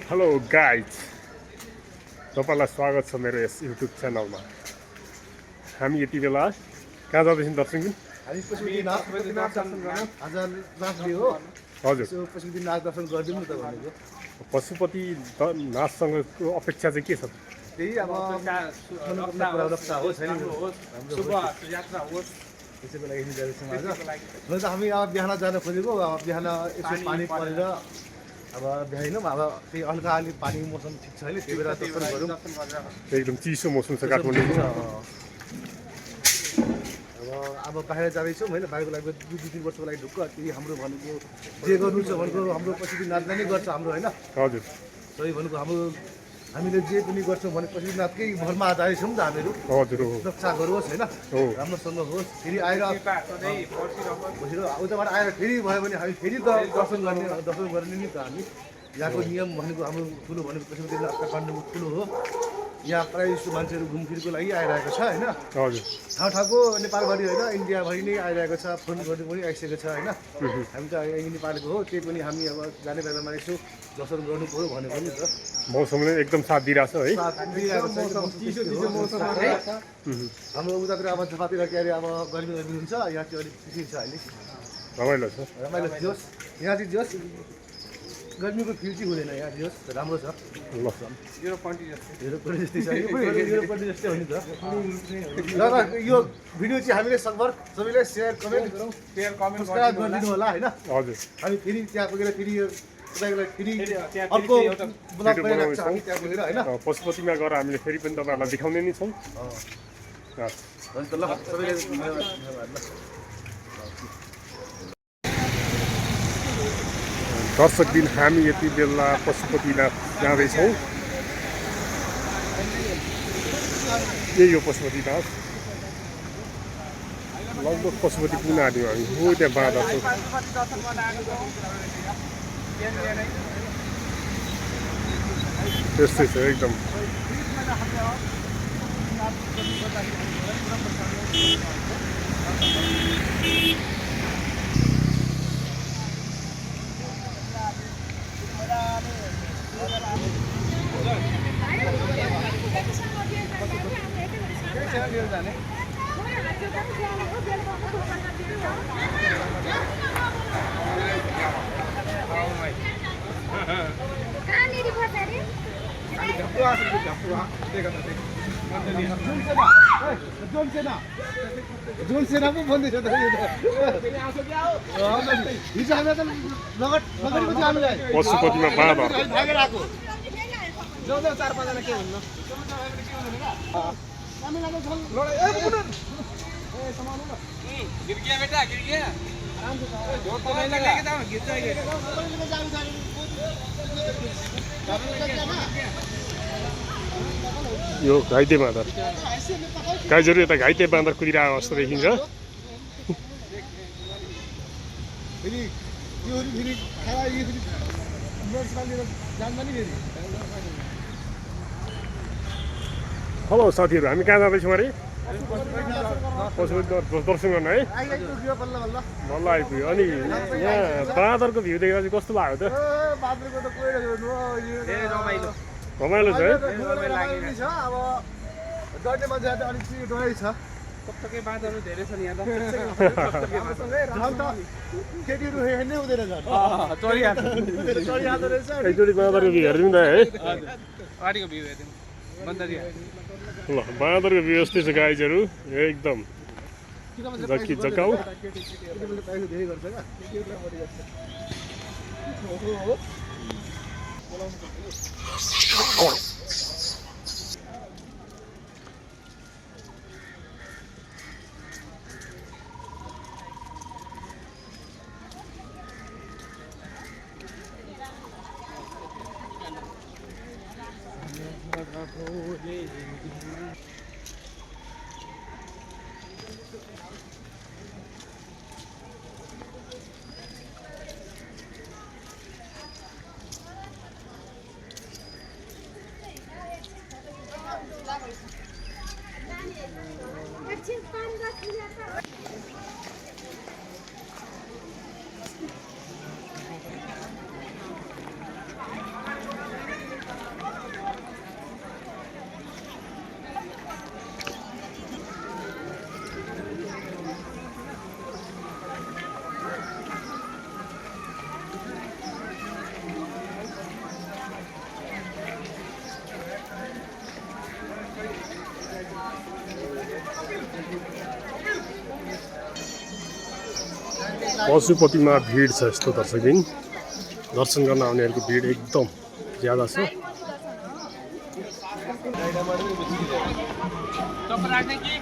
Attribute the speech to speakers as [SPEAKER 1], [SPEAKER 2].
[SPEAKER 1] Hello guys, तपाईँलाई स्वागत छ मेरो यस युट्युब च्यानलमा। हामी यति बेला कहाँ जाँदैछौँ दर्शक?
[SPEAKER 2] हामी पशुपतिनाथ आज लास्ट डे हो।
[SPEAKER 1] हजुर,
[SPEAKER 2] पशुपतिनाथ दर्शन गरिदिउँ न त भनेको।
[SPEAKER 1] पशुपतिनाथसँगको अपेक्षा चाहिँ के छ?
[SPEAKER 2] त्यही अब रक्षा होस् होइन, शुभ यात्रा होस् त्यसैको लागि जाँदैछौँ आज। हुन त हामी अब बिहान जान खोजेको, अब बिहान यसो पानी परेर अब भ्याइनौँ। अब त्यही हल्का अलि पानी मौसम ठिक छ अहिले, त्यही बेला दर्शन गरौँ।
[SPEAKER 1] एकदम चिसो मौसम छ काठमाडौँमा।
[SPEAKER 2] अब बाहिर जाँदैछौँ होइन, बाहिरको लागि 2-3 वर्षको लागि ढुक्क त्यही हाम्रो भनेको जे गर्नु छ भनेको हाम्रो पशुपतिनाथले नै गर्छ हाम्रो होइन।
[SPEAKER 1] हजुर,
[SPEAKER 2] सही भनेको हामीले जे पनि गर्छौँ भने पशुपतिनाथकै भरमा आधारित छौँ त हामीहरू।
[SPEAKER 1] हजुर,
[SPEAKER 2] रक्षा गरोस् होइन, राम्रोसँग होस्। फेरि आएर उताबाट आएर फेरि भयो भने हामी फेरि त दर्शन गर्ने नि त हामी। यहाँको नियम भनेको हाम्रो ठुलो भनेको पशुपतिनाथ काठमाडौँको ठुलो हो। यहाँ प्रायः जस्तो मान्छेहरू घुमफिरको लागि आइरहेको छ होइन।
[SPEAKER 1] हजुर,
[SPEAKER 2] ठाउँ ठाउँको नेपालभरि होइन, इन्डियाभरि नै आइरहेको छ। फोन गर्नु पनि आइसकेको छ होइन। हामी त यही नेपालको हो, त्यही पनि हामी अब जाने बेलामा यसो दर्शन गर्नु पऱ्यो भनेको नि त।
[SPEAKER 1] मौसमले एकदम साथ दिइरहेछ है।
[SPEAKER 2] हाम्रो उतातिर अब जतातिर के अरे अब गर्मी हुन्छ, यहाँ चाहिँ अलिक चिसो छ अहिले।
[SPEAKER 1] रमाइलो छ।
[SPEAKER 2] रमाइलो थियोस् यहाँ चाहिँ जोस्, गर्मीको फिल चाहिँ हुँदैन यहाँ जोस्, राम्रो छ।
[SPEAKER 1] ल,
[SPEAKER 2] 0.0 जस्तै छ, यो पनि 0.0 जस्तै हो नि त। र यो भिडियो चाहिँ हामीले सबैले सेयर कमेन्ट सब्सक्राइब गरिदिनु होला होइन।
[SPEAKER 1] हजुर,
[SPEAKER 2] हामी फेरि त्यहाँ पुगेर फेरि अर्को ब्लग बनाइरहेको छ हामी त्यहाँ पुगेर होइन।
[SPEAKER 1] पशुपतिमा गएर हामीले फेरि पनि तपाईँहरूलाई देखाउने नै छौँ।
[SPEAKER 2] हुन्छ ल, सबैले धन्यवाद।
[SPEAKER 1] दर्शकबिन हामी यति बेला पशुपतिनाथ जाँदैछौँ। यही हो पशुपतिनाथ। लगभग पशुपति पुग्न आँट्यौँ हामी। हो त्यहाँ बाँदर छ। त्यस्तै छ एकदम।
[SPEAKER 2] जोन सेना पो भन्दैछ त हिजो हामी त लगेको थियो हामीलाई
[SPEAKER 1] पशुपतिमा बाँदर।
[SPEAKER 2] भागेर आएको
[SPEAKER 3] जाऊ 4-5 जना के हुन्न गिर गया बेटा गिर गया जोर तो नहीं लगा लेके गिर जाएगा
[SPEAKER 1] यो घाइते बाँदर। गाईहरू यता घाइते बाँदर कुदिरहेको जस्तो देखिन्छ।
[SPEAKER 2] फेरि त्योहरू फेरि खाना यो फेरि लिएर जान्छ नि फेरि।
[SPEAKER 1] हेलो साथीहरू, हामी कहाँ जाँदैछौँ अरे? पशुपति दर्शन गर्न है। बल्ल आइपुग्यो। अनि यहाँ बाँदरको भ्यू देखेर चाहिँ कस्तो लाग्यो त? रमाइलो छ है।
[SPEAKER 2] अब डढ्ने मान्छे अलिक डराइ छ।
[SPEAKER 3] कत्तकै बाँदरहरु धेरै छन् यहाँ त
[SPEAKER 2] केटीहरू हेर्नै हुँदैन झन्
[SPEAKER 3] चढिहाल्छ
[SPEAKER 2] रहेछ।
[SPEAKER 1] एकचोटि बाँदरको भ्यू हेरिदिउँ त है।
[SPEAKER 3] अगाडिको भ्यू हेरिदिउँ बन्दरिया।
[SPEAKER 1] ल, बाँदरको भ्यू यस्तै छ गाइजहरू, एकदम जक्की जकाउ।
[SPEAKER 2] धेरै गर्छ क्या।
[SPEAKER 1] पशुपतिमा भिड छ यस्तो दर्शकबिन दर्शन गर्न आउनेहरूको भिड एकदम ज्यादा छ
[SPEAKER 3] कप राख्ने कि